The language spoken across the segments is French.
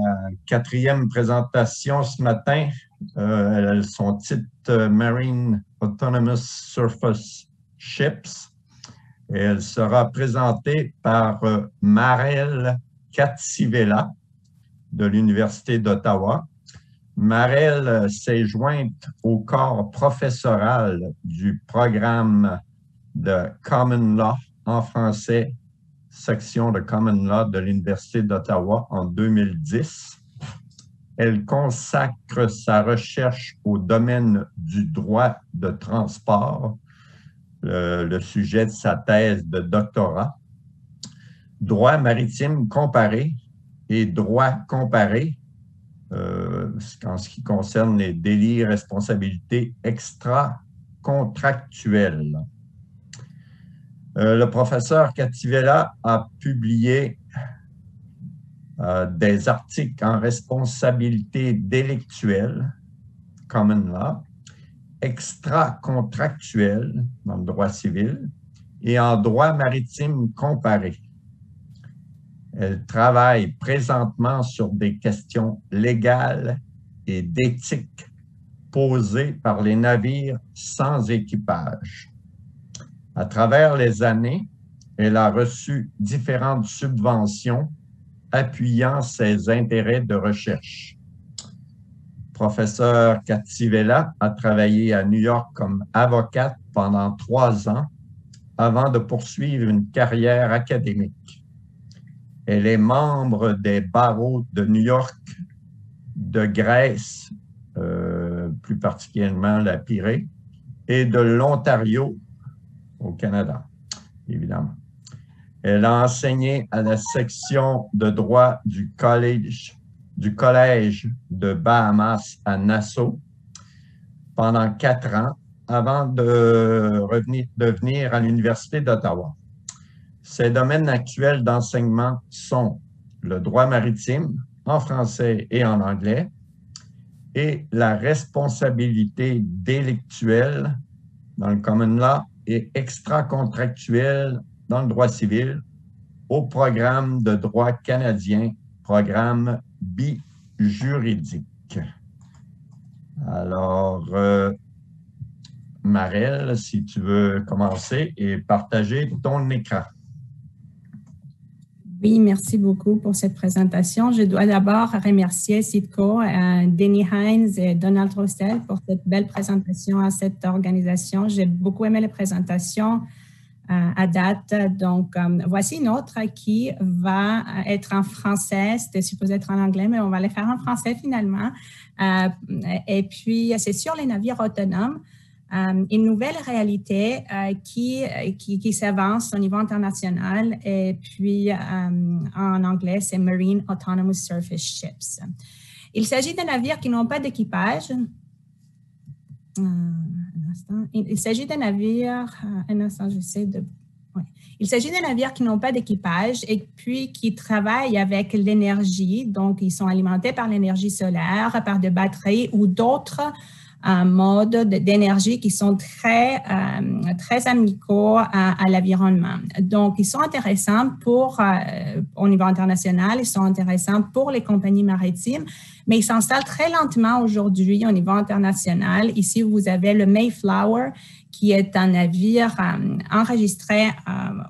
la quatrième présentation ce matin. Son titre Marine Autonomous Surface Ships. Et elle sera présentée par Marelle Katsivela de l'Université d'Ottawa. Marelle s'est jointe au corps professoral du programme de Common Law en français, section de Common Law de l'Université d'Ottawa en 2010. Elle consacre sa recherche au domaine du droit de transport, le sujet de sa thèse de doctorat, droit maritime comparé et droit comparé en ce qui concerne les délits et responsabilités extra-contractuelles. Le professeur Katsivela a publié des articles en responsabilité délictuelle, common law, extra-contractuelle dans le droit civil et en droit maritime comparé. Elle travaille présentement sur des questions légales et d'éthique posées par les navires sans équipage. À travers les années, elle a reçu différentes subventions appuyant ses intérêts de recherche. Professeur Katsivela a travaillé à New York comme avocate pendant 3 ans avant de poursuivre une carrière académique. Elle est membre des barreaux de New York, de Grèce, plus particulièrement la Pirée, et de l'Ontario au Canada, évidemment. Elle a enseigné à la section de droit du collège de Bahamas à Nassau pendant 4 ans avant de venir à l'Université d'Ottawa. Ses domaines actuels d'enseignement sont le droit maritime en français et en anglais et la responsabilité délictuelle dans le common law et extra-contractuelle dans le droit civil au programme de droit canadien, programme bijuridique. Alors, Marelle, si tu veux commencer et partager ton écran. Oui, merci beaucoup pour cette présentation. Je dois d'abord remercier Citco, Denny Hines et Donald Rossel pour cette belle présentation à cette organisation. J'ai beaucoup aimé les présentations à date. Donc, voici une autre qui va être en français. C'était supposé être en anglais, mais on va les faire en français finalement. Et puis, c'est sur les navires autonomes. Une nouvelle réalité qui s'avance au niveau international et puis en anglais, c'est Marine Autonomous Surface Ships. Il s'agit de navires qui n'ont pas d'équipage. Il s'agit de navires, Il s'agit de navires qui n'ont pas d'équipage et puis qui travaillent avec l'énergie. Donc, ils sont alimentés par l'énergie solaire, par des batteries ou d'autres modes d'énergie qui sont très amicaux à l'environnement. Donc, ils sont intéressants au niveau international, ils sont intéressants pour les compagnies maritimes, mais ils s'installent très lentement aujourd'hui au niveau international. Ici, vous avez le Mayflower, qui est un navire enregistré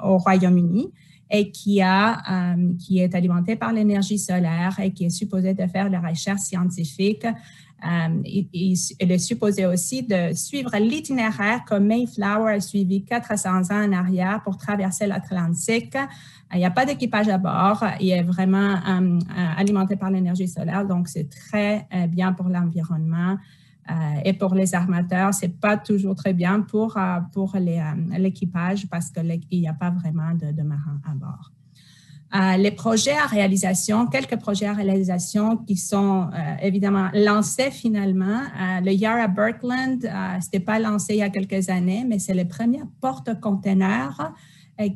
au Royaume-Uni et qui est alimenté par l'énergie solaire et qui est supposé de faire des recherches scientifiques. Il est supposé aussi de suivre l'itinéraire que Mayflower a suivi 400 ans en arrière pour traverser l'Atlantique. Il n'y a pas d'équipage à bord. Il est vraiment alimenté par l'énergie solaire, donc c'est très bien pour l'environnement. Et pour les armateurs, ce n'est pas toujours très bien pour l'équipage parce qu'il n'y a pas vraiment de marins à bord. Les projets à réalisation, quelques projets à réalisation qui sont évidemment lancés finalement. Le Yarra Birkeland, ce n'était pas lancé il y a quelques années, mais c'est le premier porte-container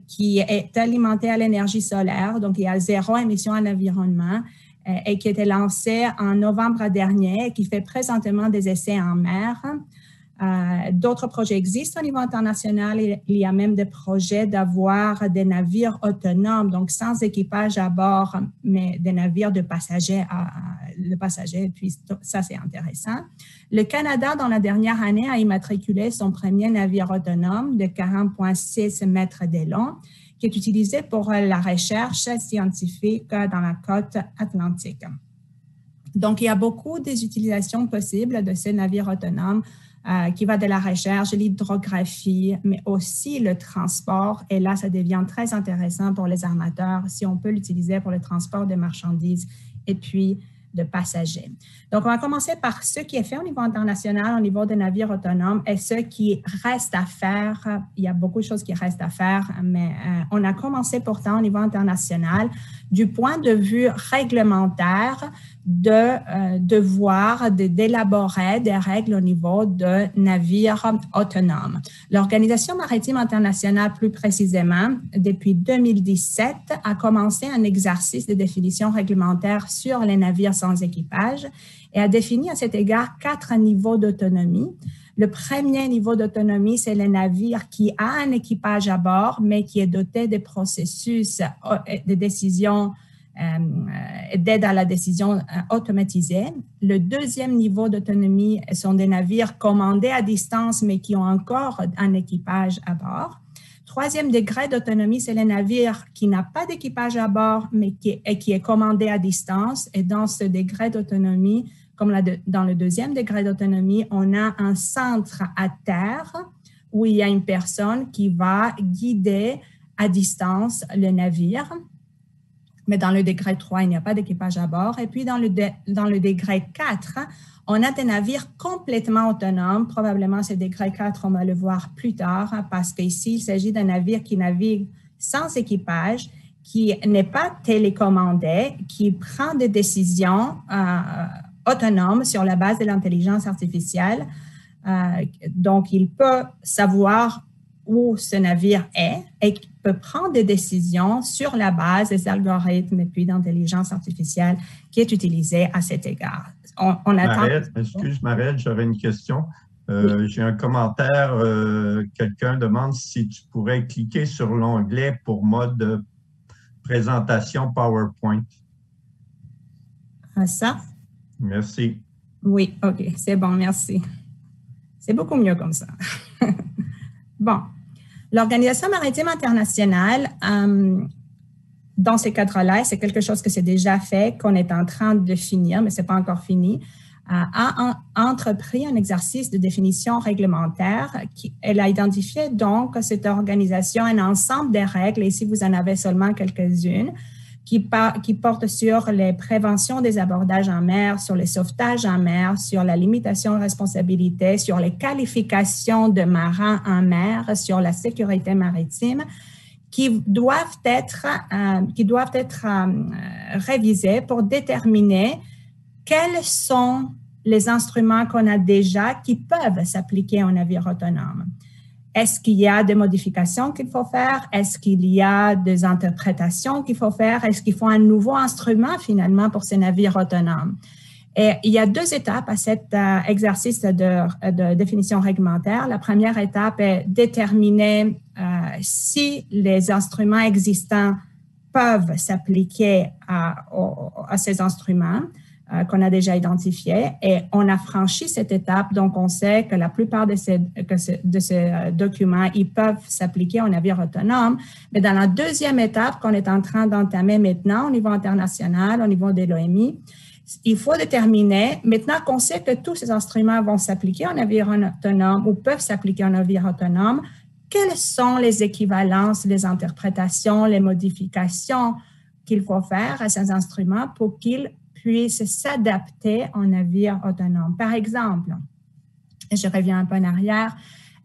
qui est alimenté à l'énergie solaire, donc il y a 0 émission à l'environnement et qui était lancé en novembre dernier et qui fait présentement des essais en mer. D'autres projets existent au niveau international. Il y a même des projets d'avoir des navires autonomes, donc sans équipage à bord, mais des navires de passagers. Puis ça, c'est intéressant. Le Canada, dans la dernière année, a immatriculé son premier navire autonome de 40,6 mètres de long, qui est utilisé pour la recherche scientifique dans la côte atlantique. Donc, il y a beaucoup des utilisations possibles de ces navires autonomes qui va de la recherche, l'hydrographie, mais aussi le transport. Et là, ça devient très intéressant pour les armateurs si on peut l'utiliser pour le transport de marchandises et puis de passagers. Donc, on va commencer par ce qui est fait au niveau international, au niveau des navires autonomes et ce qui reste à faire. Il y a beaucoup de choses qui restent à faire, mais on a commencé pourtant au niveau international du point de vue réglementaire d'élaborer des règles au niveau de navires autonomes. L'Organisation maritime internationale, plus précisément, depuis 2017, a commencé un exercice de définition réglementaire sur les navires sans équipage et a défini à cet égard 4 niveaux d'autonomie. Le premier niveau d'autonomie, c'est le navire qui a un équipage à bord, mais qui est doté de processus de décision d'aide à la décision automatisée. Le deuxième niveau d'autonomie sont des navires commandés à distance, mais qui ont encore un équipage à bord. Troisième degré d'autonomie, c'est le navire qui n'a pas d'équipage à bord, mais qui est commandé à distance. Et dans ce degré d'autonomie, comme dans le deuxième degré d'autonomie, on a un centre à terre où il y a une personne qui va guider à distance le navire. Mais dans le degré 3, il n'y a pas d'équipage à bord. Et puis, dans le degré 4, on a des navires complètement autonomes. Probablement, ce degré 4, on va le voir plus tard, parce qu'ici, il s'agit d'un navire qui navigue sans équipage, qui n'est pas télécommandé, qui prend des décisions autonomes sur la base de l'intelligence artificielle. Donc, il peut savoir où ce navire est et peut prendre des décisions sur la base des algorithmes et puis d'intelligence artificielle qui est utilisée à cet égard. Excuse-moi, j'avais une question. Oui. J'ai un commentaire. Quelqu'un demande si tu pourrais cliquer sur l'onglet pour mode présentation PowerPoint. Ça? Merci. Oui, OK, c'est bon, merci. C'est beaucoup mieux comme ça. Bon, l'Organisation maritime internationale, dans ce cadre-là, c'est quelque chose que c'est déjà fait, qu'on est en train de finir, mais ce n'est pas encore fini, a entrepris un exercice de définition réglementaire. Elle a identifié donc cette organisation un ensemble de règles, et ici vous en avez seulement quelques-unes, qui portent sur les préventions des abordages en mer, sur les sauvetages en mer, sur la limitation de responsabilité, sur les qualifications de marins en mer, sur la sécurité maritime, qui doivent être révisées pour déterminer quels sont les instruments qu'on a déjà qui peuvent s'appliquer à un navire autonome. Est-ce qu'il y a des modifications qu'il faut faire? Est-ce qu'il y a des interprétations qu'il faut faire? Est-ce qu'il faut un nouveau instrument finalement pour ces navires autonomes? Et il y a 2 étapes à cet exercice de définition réglementaire. La première étape est déterminer si les instruments existants peuvent s'appliquer à ces instruments qu'on a déjà identifiés, et on a franchi cette étape, donc on sait que la plupart de ces documents, ils peuvent s'appliquer au navire autonome, mais dans la deuxième étape qu'on est en train d'entamer maintenant au niveau international, au niveau de l'OMI, il faut déterminer, maintenant qu'on sait que tous ces instruments vont s'appliquer au navire autonome ou peuvent s'appliquer au navire autonome, quelles sont les équivalences, les interprétations, les modifications qu'il faut faire à ces instruments pour qu'ils puissent s'adapter en navire autonome. Par exemple, je reviens un peu en arrière,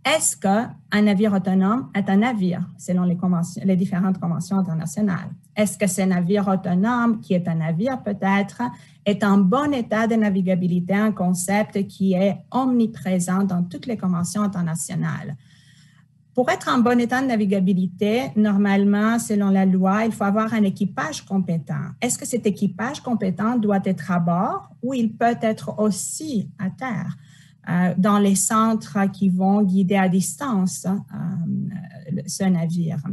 est-ce qu'un navire autonome est un navire selon les différentes conventions internationales? Est-ce que ce navire autonome, qui est un navire peut-être, est en bon état de navigabilité, un concept qui est omniprésent dans toutes les conventions internationales? Pour être en bon état de navigabilité, normalement, selon la loi, il faut avoir un équipage compétent. Est-ce que cet équipage compétent doit être à bord ou il peut être aussi à terre? dans les centres qui vont guider à distance ce navire.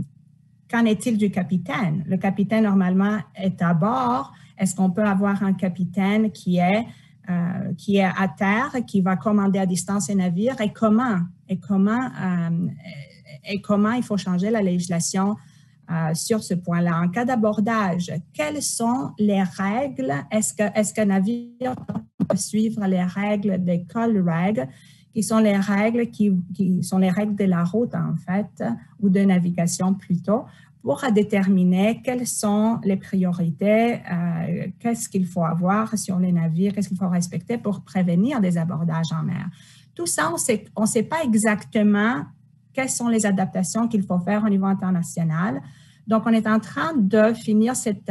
Qu'en est-il du capitaine? Le capitaine, normalement, est à bord. Est-ce qu'on peut avoir un capitaine qui est à terre, qui va commander à distance un navire? Et comment il faut changer la législation sur ce point-là? En cas d'abordage, quelles sont les règles? Est-ce qu'un navire peut suivre les règles des COLREG, qui sont les règles qui sont les règles de la route, en fait, ou de navigation plutôt, pour déterminer quelles sont les priorités, qu'est-ce qu'il faut avoir sur les navires, qu'est-ce qu'il faut respecter pour prévenir des abordages en mer. Tout ça, on ne sait pas exactement quelles sont les adaptations qu'il faut faire au niveau international. Donc, on est en train de finir cet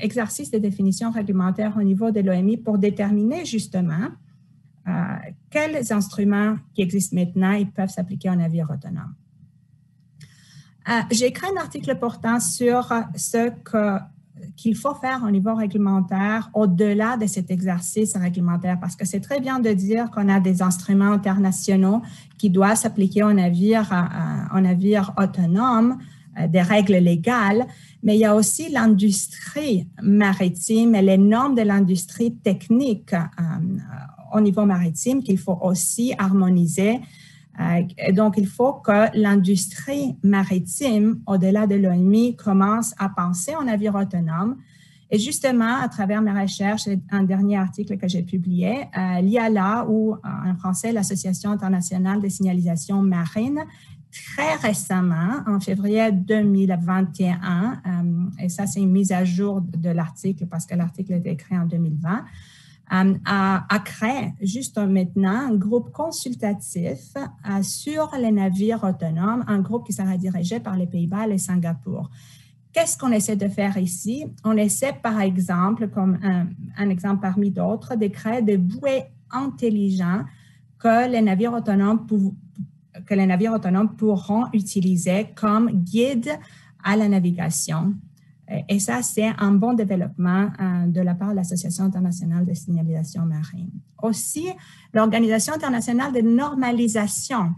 exercice de définition réglementaire au niveau de l'OMI pour déterminer justement quels instruments qui existent maintenant ils peuvent s'appliquer aux navires autonomes. J'ai écrit un article portant sur ce qu'il faut faire au niveau réglementaire au-delà de cet exercice réglementaire, parce que c'est très bien de dire qu'on a des instruments internationaux qui doivent s'appliquer aux navires autonomes, des règles légales, mais il y a aussi l'industrie maritime et les normes de l'industrie technique au niveau maritime qu'il faut aussi harmoniser. Donc, il faut que l'industrie maritime, au-delà de l'OMI, commence à penser en navires autonomes. Et justement, à travers mes recherches, un dernier article que j'ai publié, l'IALA, ou en français, l'Association internationale de signalisation marine, très récemment, en février 2021, et ça, c'est une mise à jour de l'article parce que l'article est écrit en 2020, a créé juste maintenant un groupe consultatif sur les navires autonomes, un groupe qui sera dirigé par les Pays-Bas et le Singapour. Qu'est-ce qu'on essaie de faire ici? On essaie, par exemple, comme un exemple parmi d'autres, de créer des bouées intelligents que les navires autonomes pourront utiliser comme guide à la navigation. Et ça, c'est un bon développement de la part de l'Association internationale de signalisation marine. Aussi, l'Organisation internationale de normalisation,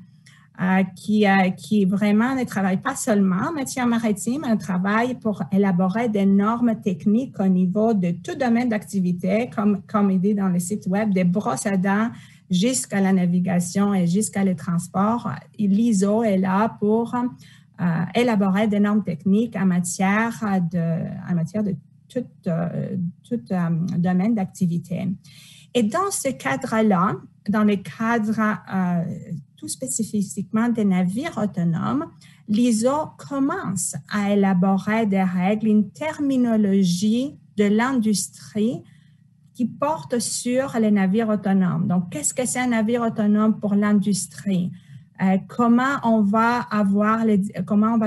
qui vraiment ne travaille pas seulement en matière maritime, elle travaille pour élaborer des normes techniques au niveau de tout domaine d'activité, comme il dit dans le site web, des brosses à dents jusqu'à la navigation et jusqu'à le transport. L'ISO est là pour élaborer des normes techniques en matière de tout domaine d'activité. Et dans ce cadre-là, dans le cadre tout spécifiquement des navires autonomes, l'ISO commence à élaborer des règles, une terminologie de l'industrie qui porte sur les navires autonomes. Donc, qu'est-ce que c'est un navire autonome pour l'industrie? Comment on va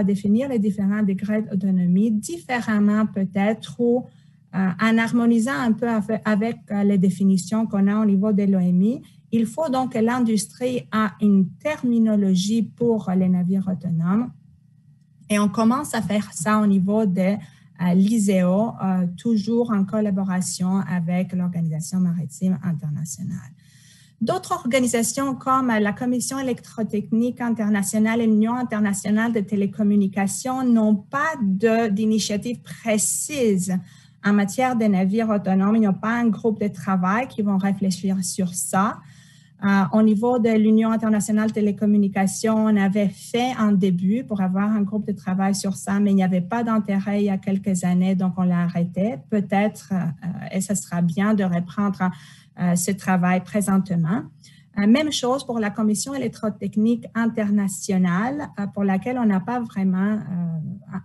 définir les différents degrés d'autonomie différemment peut-être ou en harmonisant un peu avec les définitions qu'on a au niveau de l'OMI. Il faut donc que l'industrie ait une terminologie pour les navires autonomes et on commence à faire ça au niveau de l'ISEO, toujours en collaboration avec l'Organisation maritime internationale. D'autres organisations comme la Commission électrotechnique internationale et l'Union internationale de télécommunications n'ont pas d'initiative précise en matière de navires autonomes. Il n'y a pas un groupe de travail qui vont réfléchir sur ça. Au niveau de l'Union internationale de télécommunications, on avait fait un début pour avoir un groupe de travail sur ça, mais il n'y avait pas d'intérêt il y a quelques années, donc on l'a arrêté. Peut-être, et ce sera bien de reprendre ce travail présentement. Même chose pour la Commission électrotechnique internationale, pour laquelle on n'a pas vraiment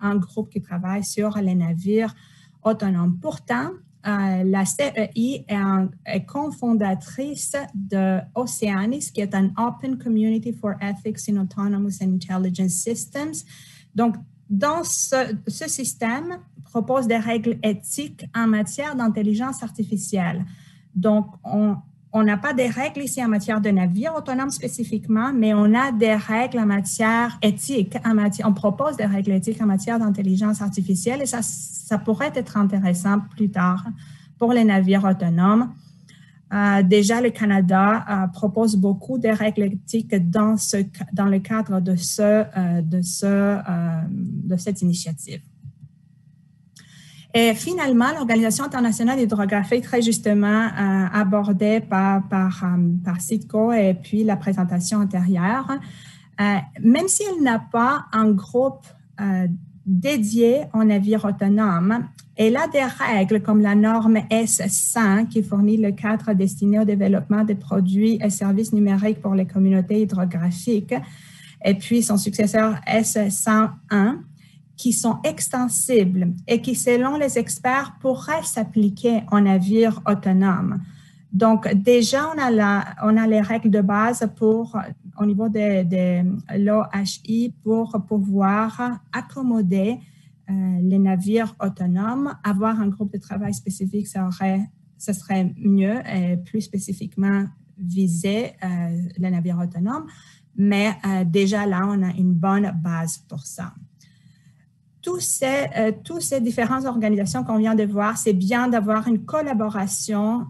un groupe qui travaille sur les navires autonomes. Pourtant, la CEI est cofondatrice de Oceanis, qui est un Open Community for Ethics in Autonomous and Intelligent Systems. Donc, dans ce système, propose des règles éthiques en matière d'intelligence artificielle. Donc, on n'a pas des règles ici en matière de navires autonomes spécifiquement, mais on a des règles en matière éthique. On propose des règles éthiques en matière d'intelligence artificielle et ça pourrait être intéressant plus tard pour les navires autonomes. déjà, le Canada propose beaucoup de règles éthiques dans le cadre de cette initiative. Et finalement, l'Organisation internationale d'hydrographie, très justement abordée par Citco et puis la présentation antérieure, même si elle n'a pas un groupe dédié aux navires autonomes, elle a des règles comme la norme S100 qui fournit le cadre destiné au développement des produits et services numériques pour les communautés hydrographiques, et puis son successeur S101, qui sont extensibles et qui, selon les experts, pourraient s'appliquer aux navires autonomes. Donc, déjà, on a les règles de base au niveau de l'OHI pour pouvoir accommoder les navires autonomes. Avoir un groupe de travail spécifique, ce serait mieux et plus spécifiquement viser les navires autonomes. Mais déjà là, on a une bonne base pour ça. Toutes ces différentes organisations qu'on vient de voir, c'est bien d'avoir une collaboration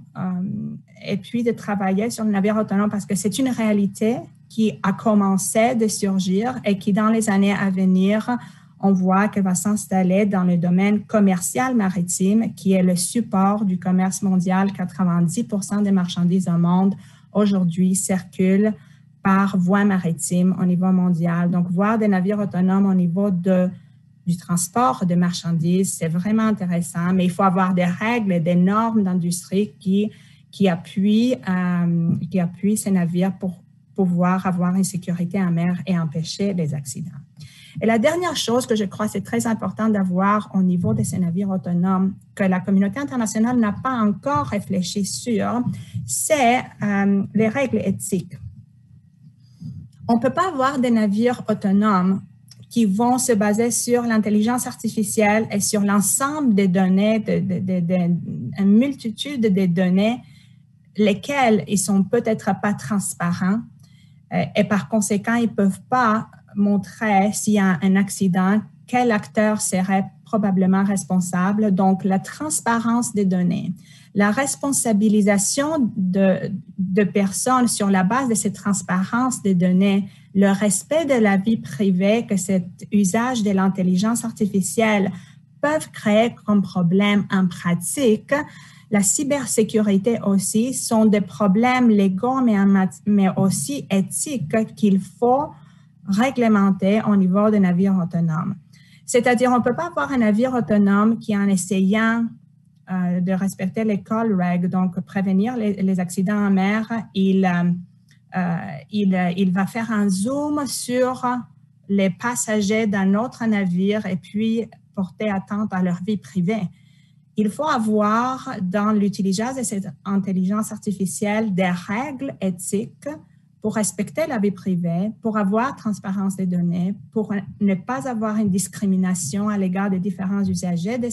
et puis de travailler sur le navire autonome parce que c'est une réalité qui a commencé de surgir et qui, dans les années à venir, on voit qu'elle va s'installer dans le domaine commercial maritime, qui est le support du commerce mondial. 90% des marchandises au monde aujourd'hui circulent par voie maritime au niveau mondial. Donc, voir des navires autonomes au niveau du transport de marchandises, c'est vraiment intéressant, mais il faut avoir des règles et des normes d'industrie qui appuient ces navires pour pouvoir avoir une sécurité en mer et empêcher les accidents. Et la dernière chose que je crois c'est très important d'avoir au niveau de ces navires autonomes, que la communauté internationale n'a pas encore réfléchi sur, c'est les règles éthiques. On ne peut pas avoir des navires autonomes qui vont se baser sur l'intelligence artificielle et sur l'ensemble des données, une multitude de données, lesquelles ils ne sont peut-être pas transparents et par conséquent, ils ne peuvent pas montrer s'il y a un accident, quel acteur serait probablement responsable. Donc, la transparence des données, la responsabilisation de personnes sur la base de cette transparence des données, le respect de la vie privée que cet usage de l'intelligence artificielle peuvent créer comme problème en pratique. La cybersécurité aussi sont des problèmes légaux, mais aussi éthiques qu'il faut réglementer au niveau des navires autonomes. C'est-à-dire, on ne peut pas avoir un navire autonome qui, en essayant de respecter les call regs, donc prévenir les accidents en mer, il va faire un zoom sur les passagers d'un autre navire et puis porter atteinte à leur vie privée. Il faut avoir dans l'utilisation de cette intelligence artificielle des règles éthiques pour respecter la vie privée, pour avoir transparence des données, pour ne pas avoir une discrimination à l'égard des différents usagers de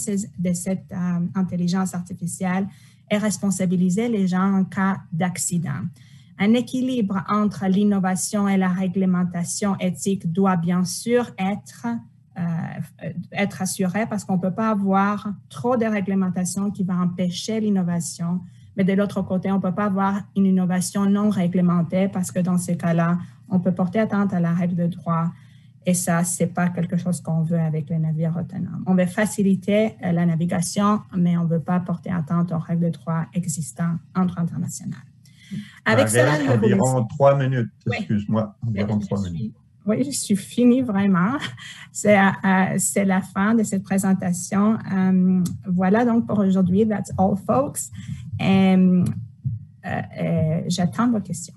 cette intelligence artificielle et responsabiliser les gens en cas d'accident. Un équilibre entre l'innovation et la réglementation éthique doit bien sûr être assuré parce qu'on ne peut pas avoir trop de réglementation qui va empêcher l'innovation. Mais de l'autre côté, on ne peut pas avoir une innovation non réglementée parce que dans ces cas-là, on peut porter atteinte à la règle de droit et ça, ce n'est pas quelque chose qu'on veut avec les navires autonomes. On veut faciliter la navigation, mais on ne veut pas porter atteinte aux règles de droit existantes entre internationales. Avec cela, environ 3 minutes, excuse-moi, environ 3 minutes. Oui, je suis finie vraiment. C'est la fin de cette présentation. Voilà donc pour aujourd'hui. That's all, folks. J'attends vos questions.